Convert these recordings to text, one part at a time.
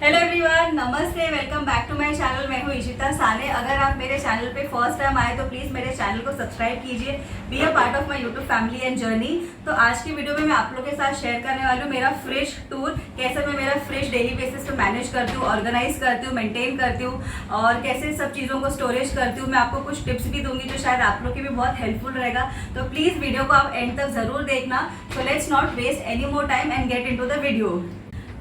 Hello everyone, नमस्ते, welcome back to my channel. मैं हूँ इशिता साने। अगर आप मेरे चैनल पे फर्स्ट टाइम आए तो प्लीज़ मेरे चैनल को सब्सक्राइब कीजिए, B a part of my YouTube family and journey. तो आज की वीडियो में मैं आप लोगों के साथ शेयर करने वाली हूँ मेरा फ्रिज टूर, कैसे मैं मेरा फ्रिज डेली बेसिस पे मैनेज करती हूँ, ऑर्गेनाइज करती हूँ, मेंटेन करती हूँ और कैसे सब चीज़ों को स्टोरेज करती हूँ। मैं आपको कुछ टिप्स भी दूंगी जो शायद आप लोग के भी बहुत हेल्पफुल रहेगा। तो प्लीज़ वीडियो को आप एंड तक ज़रूर देखना। So let's not waste any more time and get into the video.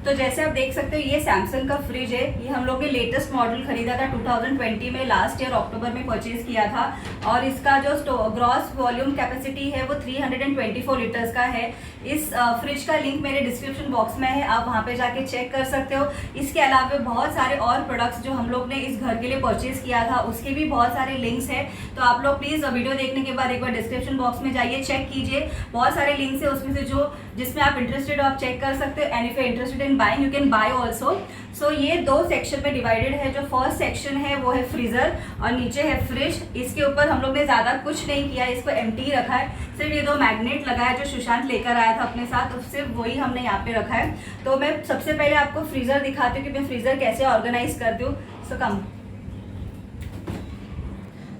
तो जैसे आप देख सकते हो ये सैमसंग का फ्रिज है। ये हम लोग ने लेटेस्ट मॉडल खरीदा था 2020 में, लास्ट ईयर अक्टूबर में परचेज किया था और इसका जो ग्रॉस वॉल्यूम कैपेसिटी है वो 324 लीटर्स का है। इस फ्रिज का लिंक मेरे डिस्क्रिप्शन बॉक्स में है, आप वहाँ पे जाके चेक कर सकते हो। इसके अलावा बहुत सारे और प्रोडक्ट्स जो हम लोग ने इस घर के लिए परचेज किया था उसके भी बहुत सारे लिंक्स हैं। तो आप लोग प्लीज़ वीडियो देखने के बाद एक बार डिस्क्रिप्शन बॉक्स में जाइए, चेक कीजिए। बहुत सारे लिंक्स है उसमें से जिसमें आप इंटरेस्टेड हो आप चेक कर सकते हो। And if you interested in buying you can buy also. So ये दो सेक्शन में डिवाइडेड है। जो फर्स्ट सेक्शन है वो है फ्रीजर और नीचे है फ्रिज। इसके ऊपर हम लोग ने ज़्यादा कुछ नहीं किया, इसको एम्प्टी रखा है। सिर्फ ये दो मैग्नेट लगा है जो सुशांत लेकर आया था अपने साथ, तो सिर्फ वही हमने यहाँ पे रखा है। तो मैं सबसे पहले आपको फ्रीजर दिखाती हूँ कि मैं फ्रीजर कैसे ऑर्गेनाइज करती हूँ। सो कम।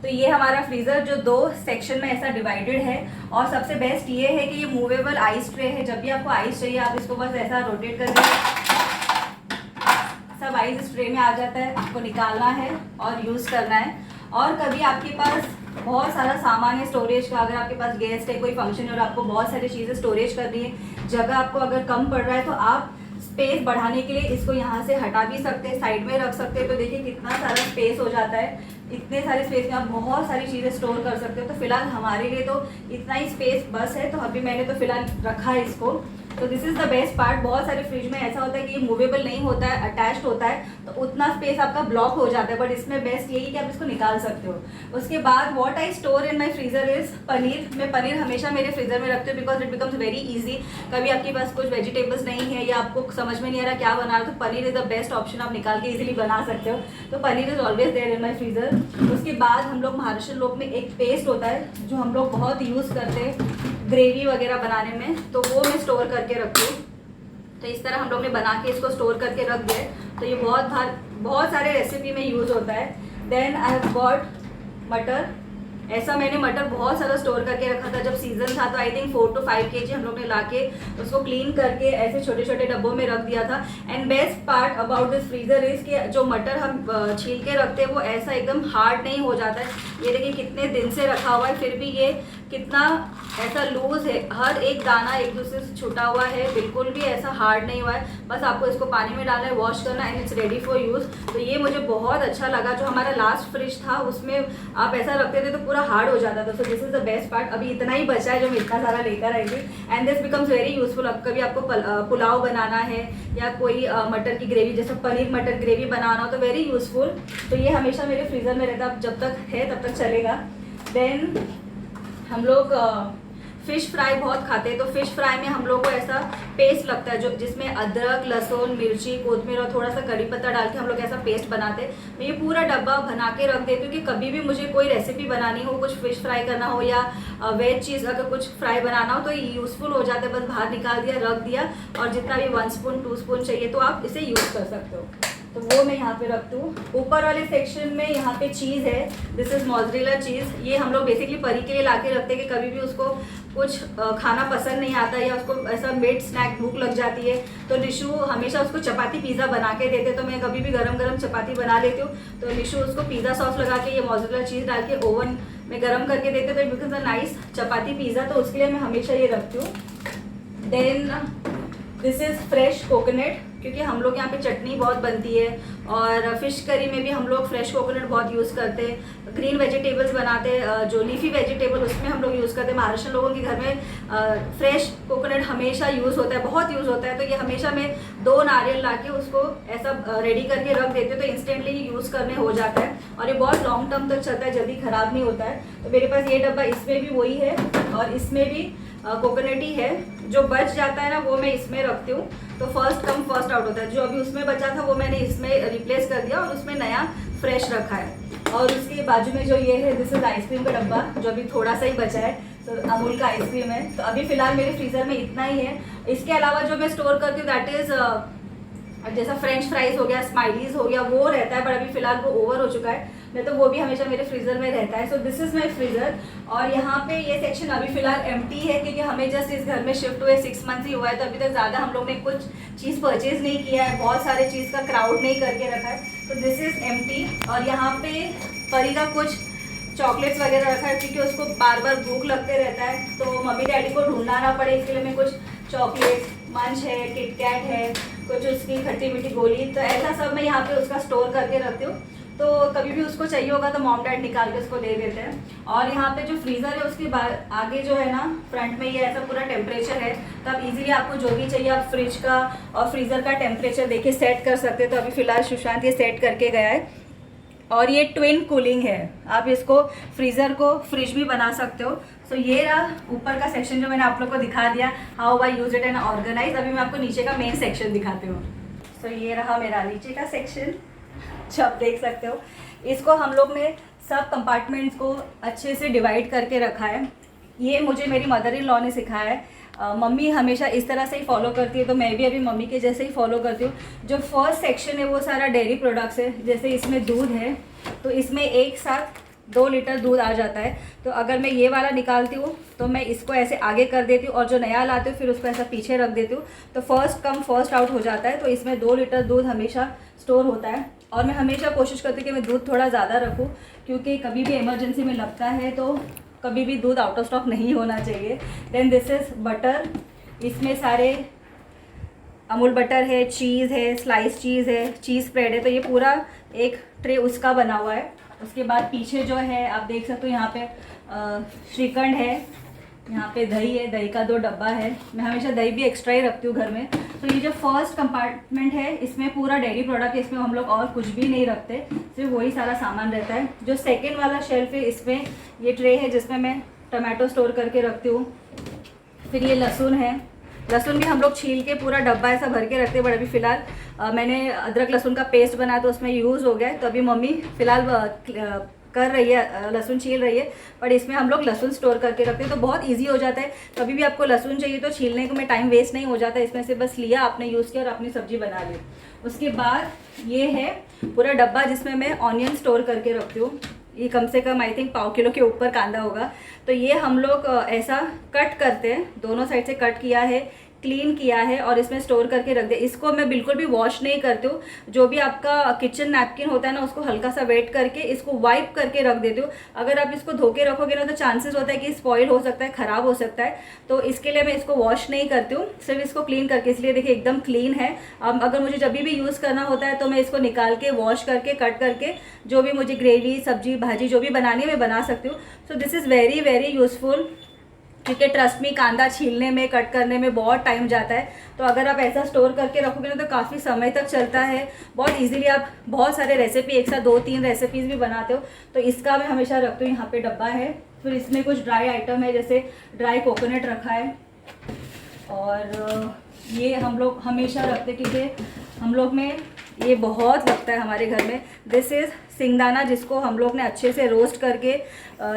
तो ये हमारा फ्रीजर जो दो सेक्शन में ऐसा डिवाइडेड है और सबसे बेस्ट ये है कि ये मूवेबल आइस ट्रे है। जब भी आपको आइस चाहिए आप इसको बस ऐसा रोटेट करके सब आइस इस ट्रे में आ जाता है, आपको निकालना है और यूज़ करना है। और कभी आपके पास बहुत सारा सामान है स्टोरेज का, अगर आपके पास गेस्ट है, कोई फंक्शन है और आपको बहुत सारी चीज़ें स्टोरेज करनी है, जगह आपको अगर कम पड़ रहा है तो आप स्पेस बढ़ाने के लिए इसको यहाँ से हटा भी सकते हैं, साइड में रख सकते हैं। तो देखिए कितना सारा स्पेस हो जाता है। इतने सारे स्पेस में आप बहुत सारी चीज़ें स्टोर कर सकते हो। तो फिलहाल हमारे लिए तो इतना ही स्पेस बस है, तो अभी मैंने तो फिलहाल रखा है इसको। तो this is the best part. बहुत सारे फ्रिज में ऐसा होता है कि ये मूवेबल नहीं होता है, अटैच्ड होता है, तो उतना स्पेस आपका ब्लॉक हो जाता है। बट इसमें बेस्ट यही कि आप इसको निकाल सकते हो। उसके बाद what I store in my freezer is paneer. मैं पनीर हमेशा मेरे फ्रीजर में रखती हूँ because it becomes very easy. कभी आपके पास कुछ वेजिटेबल्स नहीं है या आपको समझ में नहीं आ रहा क्या बना रहा, तो paneer is the best option, आप निकाल के इजीली बना सकते हो। तो paneer is always there in my freezer. उसके बाद हम लोग महाराष्ट्र लोग में एक पेस्ट होता है जो हम लोग बहुत यूज़ करते हैं ग्रेवी वगैरह बनाने में, तो वो मैं स्टोर करके रखती हूँ। तो इस तरह हम लोग ने बना के इसको स्टोर करके रख दिया। तो ये बहुत सारे रेसिपी में यूज़ होता है। देन आई हैव गॉट मटर। ऐसा मैंने मटर बहुत सारा स्टोर करके रखा था जब सीजन था, तो आई थिंक 4 to 5 kg हम लोग ने लाके उसको क्लीन करके ऐसे छोटे छोटे डब्बों में रख दिया था। And best part about this freezer is कि जो मटर हम छील के रखते हैं वो ऐसा एकदम हार्ड नहीं हो जाता है। ये देखिए कितने दिन से रखा हुआ है फिर भी ये कितना ऐसा लूज है, हर एक दाना एक दूसरे से छूटा हुआ है, बिल्कुल भी ऐसा हार्ड नहीं हुआ है। बस आपको इसको पानी में डालना है, वॉश करना and it's ready for use. तो ये मुझे बहुत अच्छा लगा। जो हमारा लास्ट फ्रिज था उसमें आप ऐसा रखते थे तो पूरा हार्ड हो जाता था। So this is the best part. अभी इतना ही बचा है जो मैं इतना सारा लेकर आई थी and this becomes very useful. अब कभी आपको पुलाव बनाना है या कोई मटर की ग्रेवी जैसे पनीर मटर ग्रेवी बनाना हो तो वेरी यूजफुल। तो ये हमेशा मेरे फ्रीजर में रहता है, जब तक है तब तक चलेगा। देन हम लोग फिश फ्राई बहुत खाते हैं, तो फिश फ्राई में हम लोग को ऐसा पेस्ट लगता है जो जिसमें अदरक, लहसुन, मिर्ची, कोथमीर और थोड़ा सा कड़ी पत्ता डाल के हम लोग ऐसा पेस्ट बनाते हैं। मैं ये पूरा डब्बा बना के रख देती हूँ कि कभी भी मुझे कोई रेसिपी बनानी हो, कुछ फिश फ्राई करना हो या वेज चीज़ अगर कुछ फ्राई बनाना हो तो ये यूज़फुल हो जाता है। बस बाहर निकाल दिया, रख दिया और जितना भी 1 स्पून 2 स्पून चाहिए तो आप इसे यूज़ कर सकते हो। तो वो मैं यहाँ पे रखती हूँ। ऊपर वाले सेक्शन में यहाँ पे चीज़ है, दिस इज़ मोज़रेला चीज़। ये हम लोग बेसिकली परी के लिए ला के रखते हैं कि कभी भी उसको कुछ खाना पसंद नहीं आता या उसको ऐसा मिड स्नैक भूख लग जाती है तो निशु हमेशा उसको चपाती पिज़्ज़ा बना के देते। तो मैं कभी भी गरम गरम चपाती बना लेती हूँ तो निशु उसको पिज़्ज़ा सॉस लगा के ये मोज़रेला चीज़ डाल के ओवन में गरम करके देते तो it becomes a nice chapati pizza. तो उसके लिए मैं हमेशा ये रखती हूँ। Then this is fresh coconut, क्योंकि हम लोग यहाँ पे चटनी बहुत बनती है और फिश करी में भी हम लोग फ्रेश कोकोनट बहुत यूज़ करते हैं। ग्रीन वेजिटेबल्स बनाते हैं, जो लीफी वेजिटेबल उसमें हम लोग यूज़ करते हैं। महाराष्ट्र लोगों के घर में फ्रेश कोकोनट हमेशा यूज़ होता है, बहुत यूज़ होता है। तो ये हमेशा मैं 2 नारियल ला के उसको ऐसा रेडी करके रख देती हूँ तो इंस्टेंटली यूज़ करने हो जाता है और ये बहुत लॉन्ग टर्म तक चलता है, जल्दी ख़राब नहीं होता है। तो मेरे पास ये डब्बा, इसमें भी वही है और इसमें भी कोकोनट ही है। जो बच जाता है ना वो मैं इसमें रखती हूँ, तो फर्स्ट कम फर्स्ट आउट होता है। जो अभी उसमें बचा था वो मैंने इसमें रिप्लेस कर दिया और उसमें नया फ्रेश रखा है। और उसके बाजू में जो ये है दिस इज आइसक्रीम का डब्बा जो अभी थोड़ा सा ही बचा है, तो अमूल का आइसक्रीम है। तो अभी फिलहाल मेरे फ्रीजर में इतना ही है। इसके अलावा जो मैं स्टोर करती हूँ दैट इज और जैसा फ्रेंच फ्राइज हो गया, स्माइलीज हो गया, वो रहता है, पर अभी फिलहाल वो ओवर हो चुका है, नहीं तो वो भी हमेशा मेरे फ्रीज़र में रहता है। So this is my freezer. और यहाँ पे ये सेक्शन अभी फ़िलहाल एम्प्टी है, क्योंकि हमें जस्ट इस घर में शिफ्ट हुए 6 मंथ्स ही हुआ है, तो अभी तक ज़्यादा हम लोग ने कुछ चीज़ परचेज़ नहीं किया है, बहुत सारे चीज़ का क्राउड नहीं करके रखा है, तो दिस इज़ एम्प्टी। और यहाँ पे परी का कुछ चॉकलेट्स वगैरह रखा है, क्योंकि उसको बार बार भूख लगते रहता है, तो मम्मी डैडी को ढूंढना ना पड़े, इसके लिए मैं कुछ चॉकलेट्स, मंच है, किटकैट है, कुछ उसकी खट्टी मीठी गोली, तो ऐसा सब मैं यहाँ पे उसका स्टोर करके रखती हूँ, तो कभी भी उसको चाहिए होगा तो मॉम डैड निकाल के उसको दे देते हैं। और यहाँ पे जो फ्रीज़र है उसके बाद आगे जो है ना, फ्रंट में ये ऐसा पूरा टेम्परेचर है, तो आप इजीली आपको जो भी चाहिए आप फ्रिज का और फ्रीज़र का टेम्परेचर देखिए सेट कर सकते हैं। तो अभी फ़िलहाल सुशांत ये सेट करके गया है। और ये ट्विन कूलिंग है, आप इसको फ्रीज़र को फ्रिज भी बना सकते हो। सो ये रहा ऊपर का सेक्शन जो मैंने आप लोग को दिखा दिया, how I use it and organise. अभी मैं आपको नीचे का मेन सेक्शन दिखाती हूँ। सो ये रहा मेरा नीचे का सेक्शन, जो आप देख सकते हो। इसको हम लोग ने सब कंपार्टमेंट्स को अच्छे से डिवाइड करके रखा है। ये मुझे मेरी मदर इन लॉ ने सिखाया है। मम्मी हमेशा इस तरह से ही फॉलो करती है, तो मैं भी अभी मम्मी के जैसे ही फॉलो करती हूँ। जो फर्स्ट सेक्शन है वो सारा डेयरी प्रोडक्ट्स है, जैसे इसमें दूध है, तो इसमें एक साथ 2 लीटर दूध आ जाता है। तो अगर मैं ये वाला निकालती हूँ तो मैं इसको ऐसे आगे कर देती हूँ, और जो नया लाती हूँ फिर उसको ऐसा पीछे रख देती हूँ, तो फर्स्ट कम फर्स्ट आउट हो जाता है। तो इसमें 2 लीटर दूध हमेशा स्टोर होता है। और मैं हमेशा कोशिश करती हूँ कि मैं दूध थोड़ा ज़्यादा रखूँ, क्योंकि कभी भी इमरजेंसी में लगता है, तो कभी भी दूध आउट ऑफ स्टॉक नहीं होना चाहिए। देन दिस इज़ बटर, इसमें सारे अमूल बटर है, चीज़ है, स्लाइस चीज़ है, चीज़ स्प्रेड है, तो ये पूरा एक ट्रे उसका बना हुआ है। उसके बाद पीछे जो है आप देख सकते हो, यहाँ पे श्रीखंड है, यहाँ पे दही है, दही का 2 डब्बा है। मैं हमेशा दही भी एक्स्ट्रा ही रखती हूँ घर में। तो ये जो फर्स्ट कंपार्टमेंट है इसमें पूरा डेयरी प्रोडक्ट है, इसमें हम लोग और कुछ भी नहीं रखते, सिर्फ वही सारा सामान रहता है। जो सेकेंड वाला शेल्फ है इसमें ये ट्रे है, जिसमें मैं टमाटो स्टोर करके रखती हूँ। फिर ये लहसुन है, लहसुन भी हम लोग छील के पूरा डब्बा ऐसा भर के रखते हैं, बट अभी फ़िलहाल मैंने अदरक लहसुन का पेस्ट बनाया तो उसमें यूज़ हो गया है, तो अभी मम्मी फ़िलहाल कर रही है, लहसुन छील रही है, पर इसमें हम लोग लहसुन स्टोर करके रखते हैं, तो बहुत इजी हो जाता है। कभी भी आपको लहसुन चाहिए तो छीलने को में टाइम वेस्ट नहीं हो जाता, इसमें से बस लिया आपने, यूज़ किया और अपनी सब्जी बना ली। उसके बाद ये है पूरा डब्बा जिसमें मैं ऑनियन स्टोर करके रखती हूँ। ये कम से कम आई थिंक 1/4 किलो के ऊपर कांदा होगा। तो ये हम लोग ऐसा कट करते हैं, दोनों साइड से कट किया है, क्लीन किया है और इसमें स्टोर करके रख दे। इसको मैं बिल्कुल भी वॉश नहीं करती हूँ। जो भी आपका किचन नैपकिन होता है ना, उसको हल्का सा वेट करके इसको वाइप करके रख देती हूँ। अगर आप इसको धो के रखोगे ना तो चांसेस होता है कि स्पॉइल हो सकता है, ख़राब हो सकता है, तो इसके लिए मैं इसको वॉश नहीं करती हूँ, सिर्फ इसको क्लीन करके। इसलिए देखिए एकदम क्लीन है। अब अगर मुझे जब भी यूज़ करना होता है तो मैं इसको निकाल के वॉश करके कट करके जो भी मुझे ग्रेवी, सब्जी, भाजी जो भी बनानी है मैं बना सकती हूँ। So this is very very useful, क्योंकि ट्रस्ट मी कांदा छीलने में, कट करने में बहुत टाइम जाता है। तो अगर आप ऐसा स्टोर करके रखोगे ना तो काफ़ी समय तक चलता है। बहुत इजीली आप बहुत सारे रेसिपी, एक साथ 2-3 रेसिपीज़ भी बनाते हो। तो इसका मैं हमेशा रखती हूँ। यहाँ पे डब्बा है, फिर इसमें कुछ ड्राई आइटम है, जैसे ड्राई कोकोनट रखा है, और ये हम लोग हमेशा रखते, क्योंकि हम लोग में ये बहुत लगता है हमारे घर में। दिस इज़ सिंगदाना, जिसको हम लोग ने अच्छे से रोस्ट करके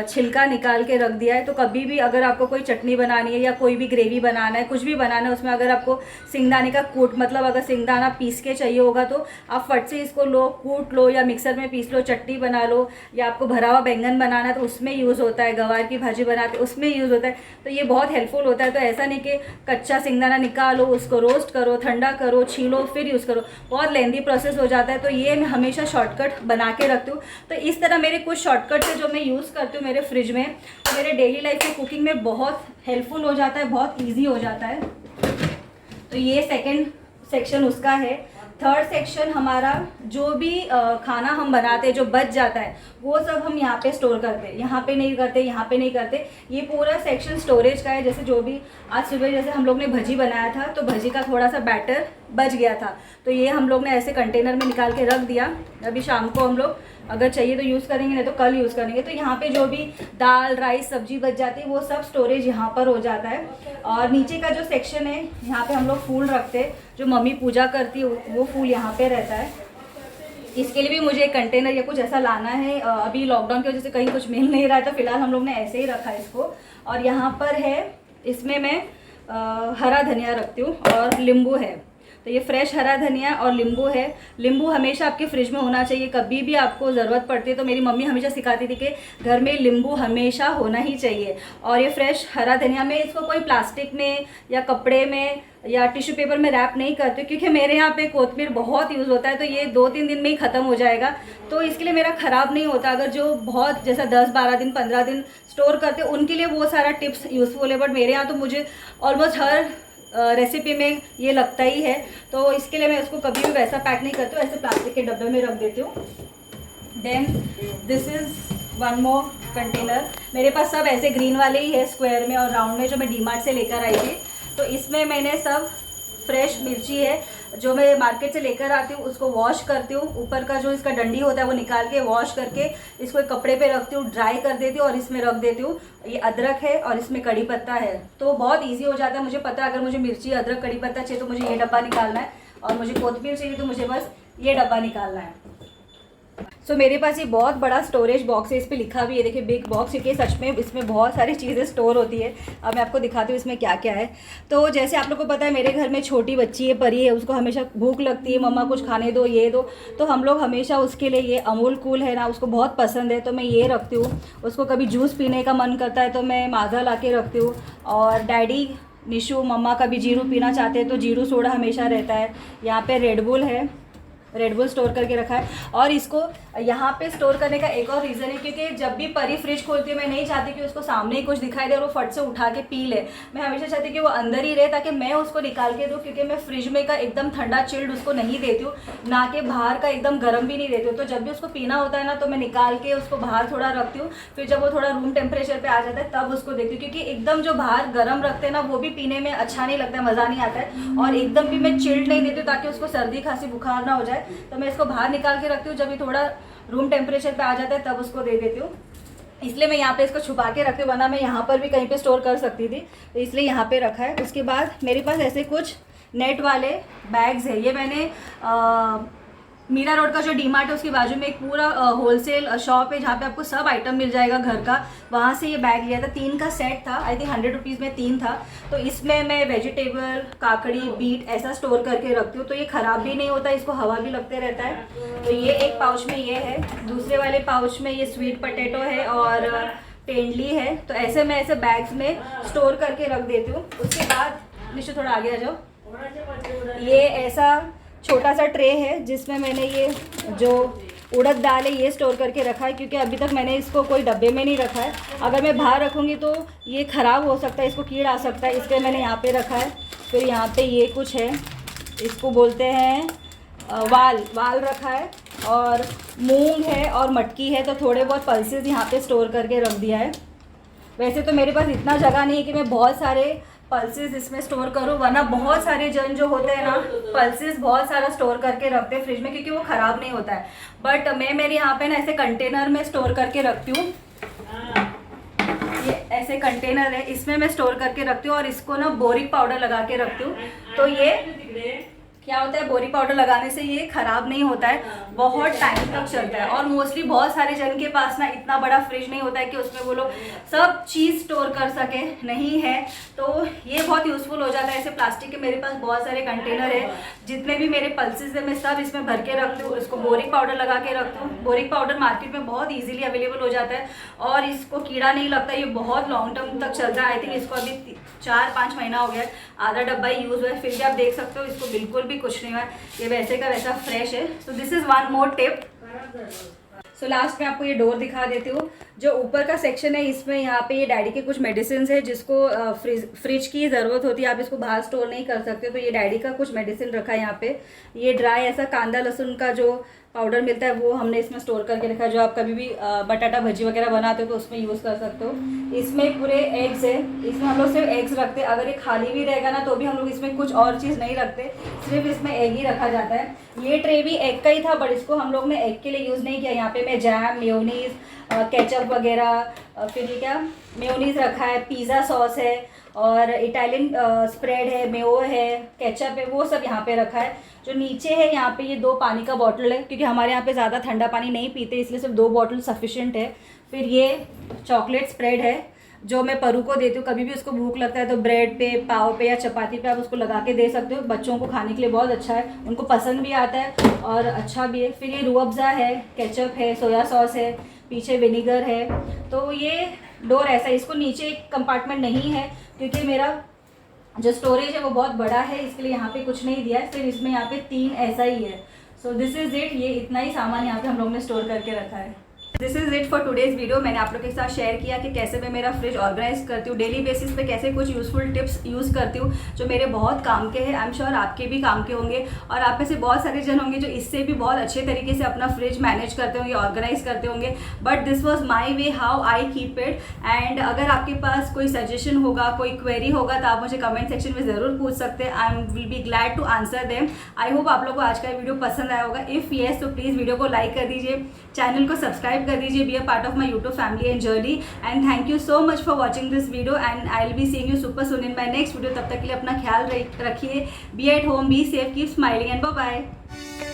छिलका निकाल के रख दिया है। तो कभी भी अगर आपको कोई चटनी बनानी है या कोई भी ग्रेवी बनाना है, कुछ भी बनाना है, उसमें अगर आपको सिंगदाने का कूट, मतलब अगर सिंगदाना पीस के चाहिए होगा तो आप फट से इसको लो, कूट लो, या मिक्सर में पीस लो, चटनी बना लो, या आपको भरा हुआ बैंगन बनाना है तो उसमें यूज़ होता है, गवार की भाजी बनाते उसमें यूज़ होता है। तो ये बहुत हेल्पफुल होता है। तो ऐसा नहीं कि कच्चा सिंगदाना निकालो, उसको रोस्ट करो, ठंडा करो, छीलो, फिर यूज़ करो, बहुत लेंदी प्रोसेस हो जाता है। तो ये मैं हमेशा शॉर्टकट बना के रखती हूँ। तो इस तरह मेरे कुछ शॉर्टकट्स है जो मैं यूज़ करती हूँ मेरे फ्रिज में, तो मेरे डेली लाइफ की कुकिंग में बहुत हेल्पफुल हो जाता है, बहुत इजी हो जाता है। तो ये सेकंड सेक्शन उसका है। थर्ड सेक्शन हमारा जो भी खाना हम बनाते हैं, जो बच जाता है, वो सब हम यहाँ पे स्टोर करते हैं। यहाँ पे नहीं करते, यहाँ पे नहीं करते। ये पूरा सेक्शन स्टोरेज का है। जैसे जो भी आज सुबह जैसे हम लोग ने भजी बनाया था, तो भजी का थोड़ा सा बैटर बच गया था, तो ये हम लोग ने ऐसे कंटेनर में निकाल के रख दिया। अभी शाम को हम लोग अगर चाहिए तो यूज़ करेंगे, नहीं तो कल यूज़ करेंगे। तो यहाँ पे जो भी दाल, राइस, सब्जी बच जाती है, वो सब स्टोरेज यहाँ पर हो जाता है। और नीचे का जो सेक्शन है, यहाँ पे हम लोग फूल रखते हैं, जो मम्मी पूजा करती है वो फूल यहाँ पे रहता है। इसके लिए भी मुझे एक कंटेनर या कुछ ऐसा लाना है। अभी लॉकडाउन की वजह से कहीं कुछ मिल नहीं रहा है, तो फिलहाल हम लोग ने ऐसे ही रखा है इसको। और यहाँ पर है, इसमें मैं हरा धनिया रखती हूँ और नींबू है। तो ये फ्रेश हरा धनिया और नींबू है। नींबू हमेशा आपके फ्रिज में होना चाहिए, कभी भी आपको ज़रूरत पड़ती है तो मेरी मम्मी हमेशा सिखाती थी कि घर में नींबू हमेशा होना ही चाहिए। और ये फ्रेश हरा धनिया, मैं इसको कोई प्लास्टिक में या कपड़े में या टिश्यू पेपर में रैप नहीं करती क्योंकि मेरे यहाँ पे कोतमीर बहुत यूज़ होता है, तो ये 2-3 दिन में ही ख़त्म हो जाएगा, तो इसके लिए मेरा ख़राब नहीं होता। अगर जो बहुत जैसा 10-12 दिन 15 दिन स्टोर करते उनके लिए वो सारा टिप्स यूज़फुल है, बट मेरे यहाँ तो मुझे ऑलमोस्ट हर रेसिपी में ये लगता ही है, तो इसके लिए मैं इसको कभी भी वैसा पैक नहीं करती हूँ, ऐसे प्लास्टिक के डब्बे में रख देती हूँ। Then this is one more container. मेरे पास सब ऐसे ग्रीन वाले ही है, स्क्वायर में और राउंड में, जो मैं डीमार्ट से लेकर आई थी। तो इसमें मैंने सब फ्रेश मिर्ची है जो मैं मार्केट से लेकर आती हूँ, उसको वॉश करती हूँ, ऊपर का जो इसका डंडी होता है वो निकाल के वॉश करके इसको एक कपड़े पे रखती हूँ, ड्राई कर देती हूँ और इसमें रख देती हूँ। ये अदरक है और इसमें कड़ी पत्ता है, तो बहुत इजी हो जाता है। मुझे पता है अगर मुझे मिर्ची, अदरक, कड़ी पत्ता चाहिए तो मुझे ये डब्बा निकालना है, और मुझे कोतमीर चाहिए तो मुझे बस ये डब्बा निकालना है। सो मेरे पास ये बहुत बड़ा स्टोरेज बॉक्स है, इस पर लिखा भी है, देखिए बिग बॉक्स, क्योंकि सच में इसमें बहुत सारी चीज़ें स्टोर होती है। अब मैं आपको दिखाती हूँ इसमें क्या क्या है। तो जैसे आप लोग को पता है मेरे घर में छोटी बच्ची है, परी है, उसको हमेशा भूख लगती है, मम्मा कुछ खाने दो, ये दो, तो हम लोग हमेशा उसके लिए ये अमूल कूल है ना, उसको बहुत पसंद है, तो मैं ये रखती हूँ। उसको कभी जूस पीने का मन करता है तो मैं माज़ा ला के रखती हूँ। और डैडी, निशु, मम्मा कभी जीरू पीना चाहते हैं तो जीरू सोडा हमेशा रहता है। यहाँ पे रेडबुल है, रेडबुल स्टोर करके रखा है। और इसको यहाँ पे स्टोर करने का एक और रीज़न है, क्योंकि जब भी परी फ्रिज खोलती है मैं नहीं चाहती कि उसको सामने ही कुछ दिखाई दे और वो फट से उठा के पी ले। मैं हमेशा चाहती कि वो अंदर ही रहे ताकि मैं उसको निकाल के दूँ, क्योंकि मैं फ्रिज में का एकदम ठंडा चिल्ड उसको नहीं देती हूँ, ना कि बाहर का एकदम गर्म भी नहीं देती हूँ। तो जब भी उसको पीना होता है ना तो मैं निकाल के उसको बाहर थोड़ा रखती हूँ, फिर जब वो थोड़ा रूम टेम्परेचर पर आ जाता है तब उसको देती हूँ, क्योंकि एकदम जो बाहर गर्म रखते हैं ना वो भी पीने में अच्छा नहीं लगता है, मज़ा नहीं आता है। और एकदम भी मैं चिल्ड नहीं देती हूँ ताकि उसको सर्दी खांसी बुखार ना हो जाए, तो मैं इसको बाहर निकाल के रखती हूँ। जब ये थोड़ा रूम टेम्परेचर पे आ जाता है तब उसको दे देती हूँ, इसलिए मैं यहाँ पे इसको छुपा के रखती हूँ, वरना मैं यहाँ पर भी कहीं पे स्टोर कर सकती थी, तो इसलिए यहाँ पे रखा है। उसके बाद मेरे पास ऐसे कुछ नेट वाले बैग्स है, ये मैंने मीरा रोड का जो डीमार्ट है उसके बाजू में एक पूरा होलसेल शॉप है जहाँ पे आपको सब आइटम मिल जाएगा घर का, वहाँ से ये बैग लिया था। 3 का सेट था, आई थिंक 100 रुपीज़ में 3 था। तो इसमें मैं वेजिटेबल, काकड़ी, बीट ऐसा स्टोर करके रखती हूँ, तो ये ख़राब भी नहीं होता, इसको हवा भी लगते रहता है। तो ये एक पाउच में ये है, दूसरे वाले पाउच में ये स्वीट पोटैटो है और टेंडली है। तो ऐसे मैं ऐसे बैग्स में स्टोर करके रख देती हूँ। उसके बाद निश्चय थोड़ा आगे आ जाओ, ये ऐसा छोटा सा ट्रे है जिसमें मैंने ये जो उड़द दाल है ये स्टोर करके रखा है, क्योंकि अभी तक मैंने इसको कोई डब्बे में नहीं रखा है। अगर मैं बाहर रखूँगी तो ये ख़राब हो सकता है, इसको कीड़ आ सकता है, इसलिए मैंने यहाँ पे रखा है। फिर यहाँ पे ये कुछ है, इसको बोलते हैं वाल रखा है, और मूंग है और मटकी है, तो थोड़े बहुत पल्सेस यहाँ पे स्टोर करके रख दिया है। वैसे तो मेरे पास इतना जगह नहीं है कि मैं बहुत सारे पल्सेस इसमें स्टोर करूँ, वरना बहुत सारे जन जो होते हैं ना पल्सेस बहुत सारा स्टोर करके रखते हैं फ्रिज में, क्योंकि वो ख़राब नहीं होता है। बट मैं मेरे यहाँ पे ना ऐसे कंटेनर में स्टोर करके रखती हूँ, ये ऐसे कंटेनर है, इसमें मैं स्टोर करके रखती हूँ और इसको ना बोरिक पाउडर लगा के रखती हूँ। तो ये क्या होता है, बोरिक पाउडर लगाने से ये ख़राब नहीं होता है, बहुत टाइम तक चलता है। और मोस्टली बहुत सारे जन के पास ना इतना बड़ा फ्रिज नहीं होता है कि उसमें वो लोग सब चीज़ स्टोर कर सके, नहीं है, तो ये बहुत यूज़फुल हो जाता है। ऐसे प्लास्टिक के मेरे पास बहुत सारे कंटेनर है, जितने भी मेरे पल्सेस है मैं सब इसमें भर के रखती हूँ, इसको बोरिक पाउडर लगा के रखती हूँ। बोरिक पाउडर मार्केट में बहुत ईजिली अवेलेबल हो जाता है और इसको कीड़ा नहीं लगता, ये बहुत लॉन्ग टर्म तक चलता है। आई थिंक इसको अभी 4-5 महीना हो गया, आधा डब्बा ही यूज़ हुआ है, फिर भी आप देख सकते हो इसको बिल्कुल भी कुछ नहीं हुआ है, ये वैसे का वैसा फ्रेश है। So this is one more tip. So last में आपको ये डोर दिखा देती हूँ। जो ऊपर का सेक्शन है इसमें यहाँ पे ये डैडी के कुछ मेडिसिन है जिसको फ्रिज की ज़रूरत होती है, आप इसको बाहर स्टोर नहीं कर सकते, तो ये डैडी का कुछ मेडिसिन रखा है यहाँ पे। ये ड्राई ऐसा कांदा लहसुन का जो पाउडर मिलता है वो हमने इसमें स्टोर करके रखा है, जो आप कभी भी बटाटा भजी वगैरह बनाते हो तो उसमें यूज़ कर सकते हो। इसमें पूरे एग्स है, इसमें हम लोग सिर्फ एग्स रखते हैं, अगर ये खाली भी रहेगा ना तो भी हम लोग इसमें कुछ और चीज़ नहीं रखते, सिर्फ इसमें एग ही रखा जाता है। ये ट्रे भी एग का ही था, बट इसको हम लोग ने एग के लिए यूज़ नहीं किया। यहाँ पे मैं जैम, मेयोनीज़, केचप वगैरह, फिर ये क्या मेयोनीज़ रखा है, पिज़्ज़ा सॉस है और इटालियन स्प्रेड है, मेयो है, केचप है, वो सब यहाँ पे रखा है। जो नीचे है यहाँ पे ये 2 पानी का बॉटल है, क्योंकि हमारे यहाँ पे ज़्यादा ठंडा पानी नहीं पीते, इसलिए सिर्फ 2 बॉटल सफिशिएंट है। फिर ये चॉकलेट स्प्रेड है, जो मैं परू को देती हूँ, कभी भी उसको भूख लगता है तो ब्रेड पे, पाव पे या चपाती पे आप उसको लगा के दे सकते हो। बच्चों को खाने के लिए बहुत अच्छा है, उनको पसंद भी आता है और अच्छा भी है। फिर ये रूह अफ़ज़ा है, केचप है, सोया सॉस है, पीछे विनीगर है। तो ये डोर ऐसा है, इसको नीचे एक कंपार्टमेंट नहीं है क्योंकि मेरा जो स्टोरेज है वो बहुत बड़ा है, इसके लिए यहाँ पे कुछ नहीं दिया है। फिर इसमें यहाँ पे 3 ऐसा ही है। So this is it. ये इतना ही सामान यहाँ पे हम लोग ने स्टोर करके रखा है। This is it for today's video. मैंने आप लोग के साथ शेयर किया कि कैसे मैं मेरा फ्रिज ऑर्गेनाइज करती हूँ, डेली बेसिस पे कैसे कुछ यूज़फुल टिप्स यूज़ करती हूँ जो मेरे बहुत काम के हैं। आई एम श्योर आपके भी काम के होंगे और आप में से बहुत सारे जन होंगे जो इससे भी बहुत अच्छे तरीके से अपना फ्रिज मैनेज करते होंगे, ऑर्गेनाइज करते होंगे। But this was my way how I keep it. And अगर आपके पास कोई सजेशन होगा, कोई क्वेरी होगा तो आप मुझे कमेंट सेक्शन में ज़रूर पूछ सकते हैं। I will be glad to answer them. I hope आप लोग को आज का वीडियो पसंद आया होगा। इफ़ येस तो प्लीज़ वीडियो को लाइक कर दीजिए, चैनल को सब्सक्राइब कर दीजिए, be a part of my YouTube family and journey. And thank you so much for watching this video and I will be seeing you super soon in my next video. तब तक के लिए अपना ख्याल रखिए, be at home, be safe, keep smiling and bye bye.